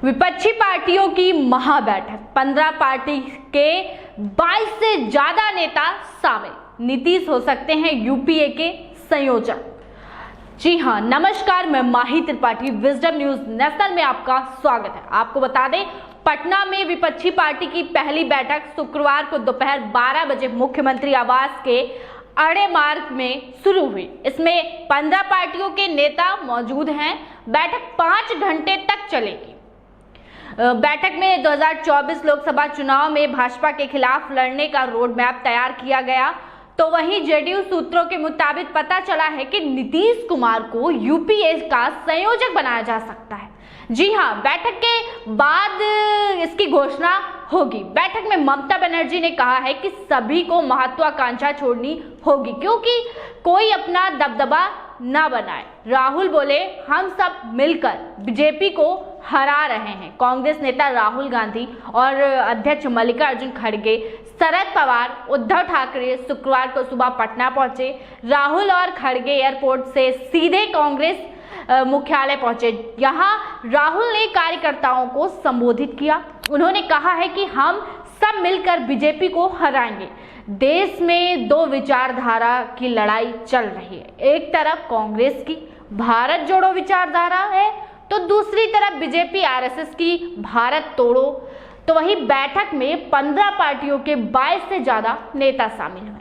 विपक्षी पार्टियों की महाबैठक, 15 पार्टी के 22 से ज्यादा नेता शामिल, नीतीश हो सकते हैं यूपीए के संयोजक। जी हां, नमस्कार, मैं माही त्रिपाठी, विजडम न्यूज नेशनल में आपका स्वागत है। आपको बता दें, पटना में विपक्षी पार्टी की पहली बैठक शुक्रवार को दोपहर 12 बजे मुख्यमंत्री आवास के अड़े मार्ग में शुरू हुई। इसमें 15 पार्टियों के नेता मौजूद हैं। बैठक 5 घंटे तक चलेगी। बैठक में 2024 लोकसभा चुनाव में भाजपा के खिलाफ लड़ने का रोड मैप तैयार किया गया। तो वहीं जेडीयू सूत्रों के मुताबिक पता चला है कि नीतीश कुमार को यूपीए का संयोजक बनाया जा सकता है। जी हां, बैठक के बाद इसकी घोषणा होगी। बैठक में ममता बनर्जी ने कहा है कि सभी को महत्वाकांक्षा छोड़नी होगी क्योंकि कोई अपना दबदबा ना बनाए। राहुल बोले, हम सब मिलकर बीजेपी को हरा रहे हैं। कांग्रेस नेता राहुल गांधी और अध्यक्ष मल्लिकार्जुन खड़गे, शरद पवार, उद्धव ठाकरे शुक्रवार को सुबह पटना पहुंचे। राहुल और खड़गे एयरपोर्ट से सीधे कांग्रेस मुख्यालय पहुंचे। यहां राहुल ने कार्यकर्ताओं को संबोधित किया। उन्होंने कहा है कि हम सब मिलकर बीजेपी को हराएंगे। देश में दो विचारधारा की लड़ाई चल रही है। एक तरफ कांग्रेस की भारत जोड़ो विचारधारा है, तो दूसरी तरफ बीजेपी आरएसएस की भारत तोड़ो। तो वही बैठक में 15 पार्टियों के 22 से ज्यादा नेता शामिल हुए।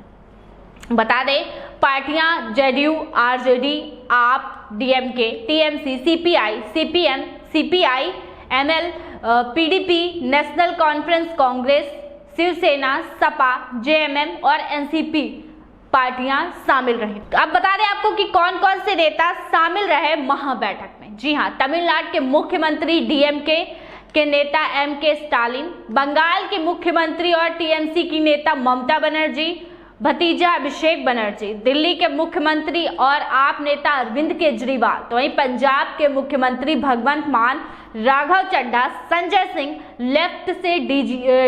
बता दें, पार्टियां JDU, RJD, AAP, DMK, TMC, CPI, CPM, CPI, ML, PDP, national conference Congress, Shiv Sena, Sapa, JMM और एनसीपी पार्टियां शामिल रही। अब बता दें आपको कि कौन कौन से नेता शामिल रहे महाबैठक में। जी हां, तमिलनाडु के मुख्यमंत्री डीएमके के नेता एमके स्टालिन, बंगाल के मुख्यमंत्री और टीएमसी की नेता ममता बनर्जी, भतीजा अभिषेक बनर्जी, दिल्ली के मुख्यमंत्री और आप नेता अरविंद केजरीवाल, तो वहीं पंजाब के मुख्यमंत्री भगवंत मान, राघव चड्ढा, संजय सिंह, लेफ्ट से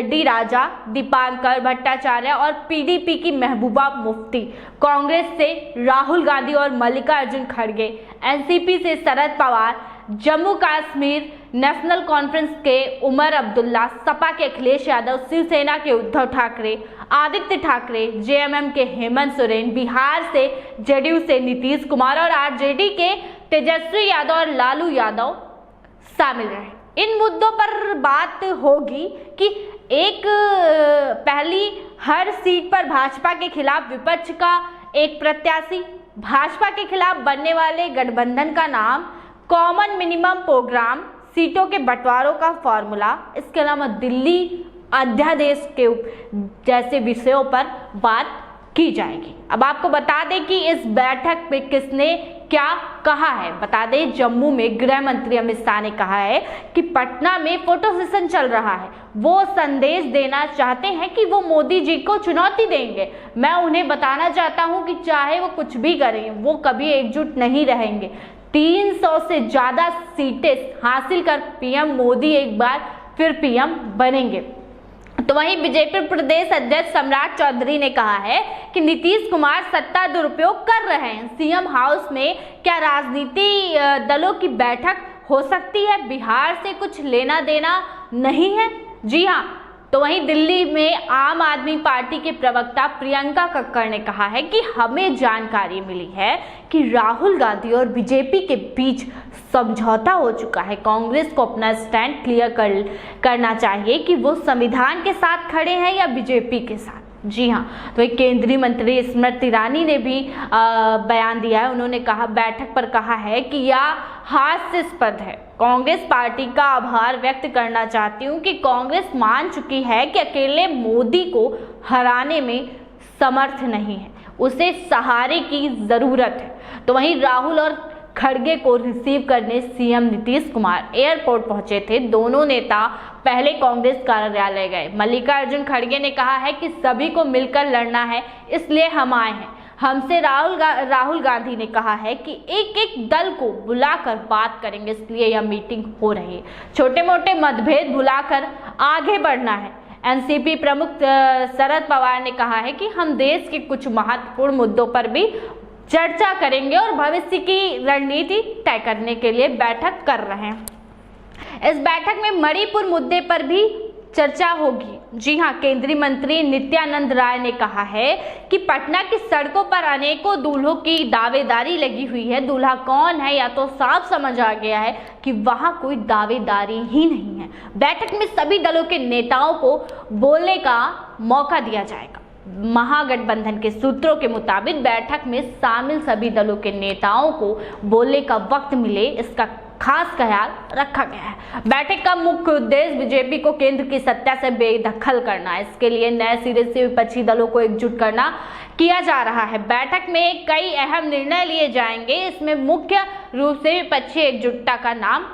डी राजा, दीपांकर भट्टाचार्य और पीडीपी की महबूबा मुफ्ती, कांग्रेस से राहुल गांधी और मल्लिकार्जुन खड़गे, एनसीपी से शरद पवार, जम्मू कश्मीर नेशनल कॉन्फ्रेंस के उमर अब्दुल्ला, सपा के अखिलेश यादव, शिवसेना के उद्धव ठाकरे, आदित्य ठाकरे, जेएमएम के हेमंत सोरेन, बिहार से जेडीयू से नीतीश कुमार और आरजेडी के तेजस्वी यादव और लालू यादव शामिल रहे। इन मुद्दों पर बात होगी कि एक पहली हर सीट पर भाजपा के खिलाफ विपक्ष का एक प्रत्याशी, भाजपा के खिलाफ बनने वाले गठबंधन का नाम, कॉमन मिनिमम प्रोग्राम, सीटों के बंटवारों का फॉर्मूला, इसके अलावा दिल्ली अध्यादेश के जैसे विषयों पर बात की जाएगी। अब आपको बता दें कि इस बैठक में किसने क्या कहा है। बता दें, जम्मू में गृह मंत्री अमित शाह ने कहा है कि पटना में फोटो सेशन चल रहा है। वो संदेश देना चाहते हैं कि वो मोदी जी को चुनौती देंगे। मैं उन्हें बताना चाहता हूं कि चाहे वो कुछ भी करें, वो कभी एकजुट नहीं रहेंगे। 300 से ज्यादा सीटें हासिल कर पीएम मोदी एक बार फिर पीएम बनेंगे। तो वहीं बीजेपी प्रदेश अध्यक्ष सम्राट चौधरी ने कहा है कि नीतीश कुमार सत्ता दुरुपयोग कर रहे हैं। सीएम हाउस में क्या राजनीति दलों की बैठक हो सकती है? बिहार से कुछ लेना देना नहीं है। जी हां, तो वहीं दिल्ली में आम आदमी पार्टी के प्रवक्ता प्रियंका कक्कड़ ने कहा है कि हमें जानकारी मिली है कि राहुल गांधी और बीजेपी के बीच समझौता हो चुका है। कांग्रेस को अपना स्टैंड क्लियर करना चाहिए कि वो संविधान के साथ खड़े हैं या बीजेपी के साथ। जी हाँ, तो एक केंद्रीय मंत्री स्मृति ईरानी ने भी बयान दिया है। उन्होंने कहा, बैठक पर कहा है कि यह हास्यास्पद है। कांग्रेस पार्टी का आभार व्यक्त करना चाहती हूँ कि कांग्रेस मान चुकी है कि अकेले मोदी को हराने में समर्थ नहीं है, उसे सहारे की जरूरत है। तो वहीं राहुल और खड़गे को रिसीव करने सीएम नीतीश कुमार एयरपोर्ट पहुंचे थे। दोनों नेता पहले कांग्रेस कार्यालय गए। मल्लिकार्जुन खड़गे ने कहा है कि सभी को मिलकर लड़ना है, इसलिए हम आए हैं। हमसे राहुल गांधी ने कहा है कि एक एक दल को बुलाकर बात करेंगे, इसलिए यह मीटिंग हो रही है। छोटे मोटे मतभेद भुलाकर आगे बढ़ना है। एनसीपी प्रमुख शरद पवार ने कहा है कि हम देश के कुछ महत्वपूर्ण मुद्दों पर भी चर्चा करेंगे और भविष्य की रणनीति तय करने के लिए बैठक कर रहे हैं। इस बैठक में मणिपुर मुद्दे पर भी चर्चा होगी। जी हां, केंद्रीय मंत्री नित्यानंद राय ने कहा है कि पटना की सड़कों पर अनेकों दूल्हों की दावेदारी लगी हुई है। दूल्हा कौन है या तो साफ समझ आ गया है कि वहां कोई दावेदारी ही नहीं है। बैठक में सभी दलों के नेताओं को बोलने का मौका दिया जाएगा। महागठबंधन के सूत्रों के मुताबिक बैठक में शामिल सभी दलों के नेताओं को बोलने का वक्त मिले, इसका खास ख्याल रखा गया है। बैठक का मुख्य उद्देश्य बीजेपी को केंद्र की सत्ता से बेदखल करना है। इसके लिए नए सिरे से विपक्षी दलों को एकजुट करना किया जा रहा है। बैठक में कई अहम निर्णय लिए जाएंगे। इसमें मुख्य रूप से विपक्षी एकजुटता का नाम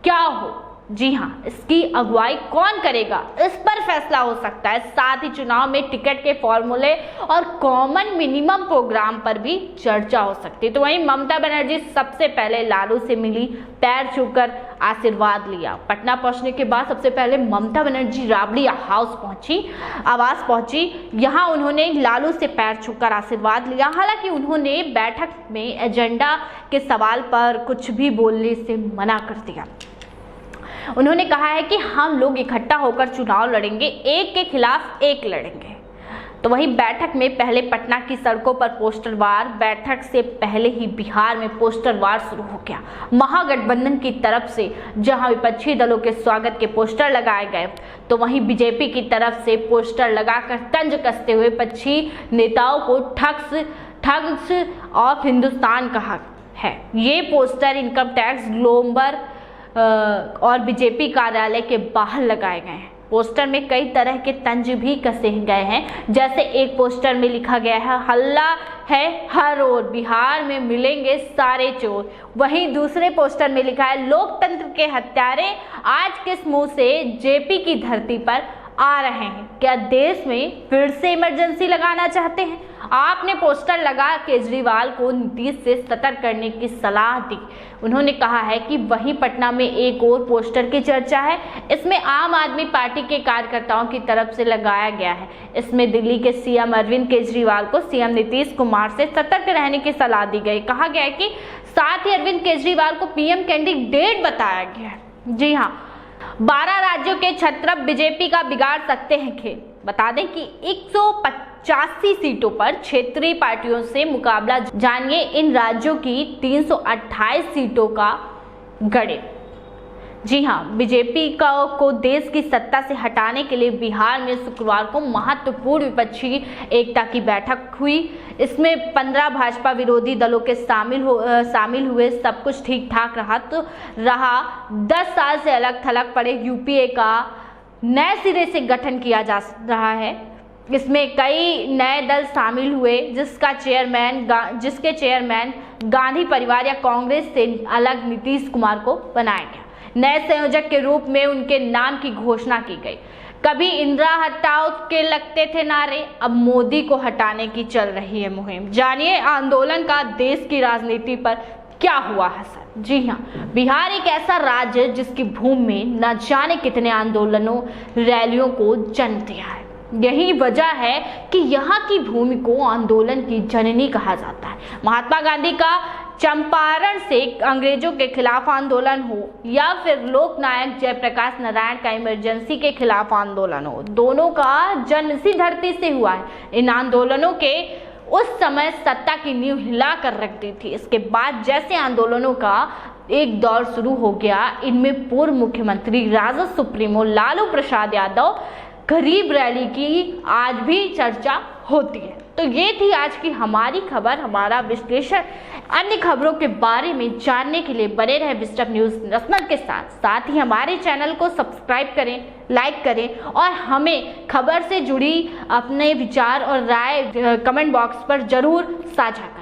क्या हो, जी हां, इसकी अगुवाई कौन करेगा, इस पर फैसला हो सकता है। साथ ही चुनाव में टिकट के फॉर्मूले और कॉमन मिनिमम प्रोग्राम पर भी चर्चा हो सकती है। तो वहीं ममता बनर्जी सबसे पहले लालू से मिली, पैर छूकर आशीर्वाद लिया। पटना पहुंचने के बाद सबसे पहले ममता बनर्जी राबड़ी आवास पहुंची। यहां उन्होंने लालू से पैर छूकर आशीर्वाद लिया। हालांकि उन्होंने बैठक में एजेंडा के सवाल पर कुछ भी बोलने से मना कर दिया। उन्होंने कहा है कि हम लोग इकट्ठा होकर चुनाव लड़ेंगे, एक के खिलाफ एक लड़ेंगे। तो वहीं बैठक में पहले पटना की सड़कों पर पोस्टर वार, बैठक से पहले ही बिहार में पोस्टर वार शुरू हो गया। महागठबंधन की तरफ से जहां विपक्षी दलों के स्वागत के पोस्टर लगाए गए, तो वहीं बीजेपी की तरफ से पोस्टर लगाकर तंज कसते हुए विपक्षी नेताओं को ठग्स ऑफ हिंदुस्तान कहा है। ये पोस्टर इनकम टैक्स, ग्लोबल और बीजेपी कार्यालय के बाहर लगाए गए हैं। पोस्टर में कई तरह के तंज भी कसे गए हैं। जैसे एक पोस्टर में लिखा गया है, हल्ला है हर ओर, बिहार में मिलेंगे सारे चोर। वहीं दूसरे पोस्टर में लिखा है, लोकतंत्र के हत्यारे आज किस मुंह से जेपी की धरती पर आ रहे हैं। क्या देश में फिर से इमरजेंसी लगाना चाहते हैं? आपने पोस्टर लगा केजरीवाल को नीतीश से सतर्क करने की सलाह दी। उन्होंने कहा है कि वहीं पटना में एक और पोस्टर की चर्चा है। इसमें आम आदमी पार्टी के कार्यकर्ताओं की तरफ से लगाया गया है। इसमें दिल्ली के सीएम अरविंद केजरीवाल को सीएम नीतीश कुमार से सतर्क रहने की सलाह दी गई। कहा गया है कि साथ ही अरविंद केजरीवाल को पीएम कैंडिडेट बताया गया है। जी हाँ, 12 राज्यों के छत्रप बीजेपी का बिगाड़ सकते हैं खेल। बता दें कि 185 सीटों पर क्षेत्रीय पार्टियों से मुकाबला। जानिए इन राज्यों की 328 सीटों का गणित। जी हां, बीजेपी को देश की सत्ता से हटाने के लिए बिहार में शुक्रवार को महत्वपूर्ण विपक्षी एकता की बैठक हुई। इसमें 15 भाजपा विरोधी दलों के शामिल हुए। सब कुछ ठीक ठाक रहा। 10 साल से अलग थलग पड़े यूपीए का नए सिरे से गठन किया जा रहा है। इसमें कई नए दल शामिल हुए, जिसके चेयरमैन गांधी परिवार या कांग्रेस से अलग नीतीश कुमार को बनाया गया। नए संयोजक के रूप में उनके नाम की घोषणा की गई। कभी इंदिरा हटाओ के लगते थे नारे, अब मोदी को हटाने की चल रही है मुहिम। जानिए आंदोलन का देश की राजनीति पर क्या हुआ असर। जी हाँ, बिहार एक ऐसा राज्य है जिसकी भूमि में न जाने कितने आंदोलनों, रैलियों को जन्म दिया है। यही वजह है कि यहाँ की भूमि को आंदोलन की जननी कहा जाता है। महात्मा गांधी का चंपारण से अंग्रेजों के खिलाफ आंदोलन हो या फिर लोकनायक जयप्रकाश नारायण का इमरजेंसी के खिलाफ आंदोलन हो, दोनों का जन्म इसी धरती से हुआ है। इन आंदोलनों के उस समय सत्ता की नींव हिला कर रख दी थी। इसके बाद जैसे आंदोलनों का एक दौर शुरू हो गया, इनमें पूर्व मुख्यमंत्री राजद सुप्रीमो लालू प्रसाद यादव गरीब रैली की आज भी चर्चा होती है। तो ये थी आज की हमारी खबर, हमारा विश्लेषण। अन्य खबरों के बारे में जानने के लिए बने रहे विस्टप न्यूज नेशनल के साथ ही हमारे चैनल को सब्सक्राइब करें, लाइक करें और हमें खबर से जुड़ी अपने विचार और राय कमेंट बॉक्स पर जरूर साझा करें।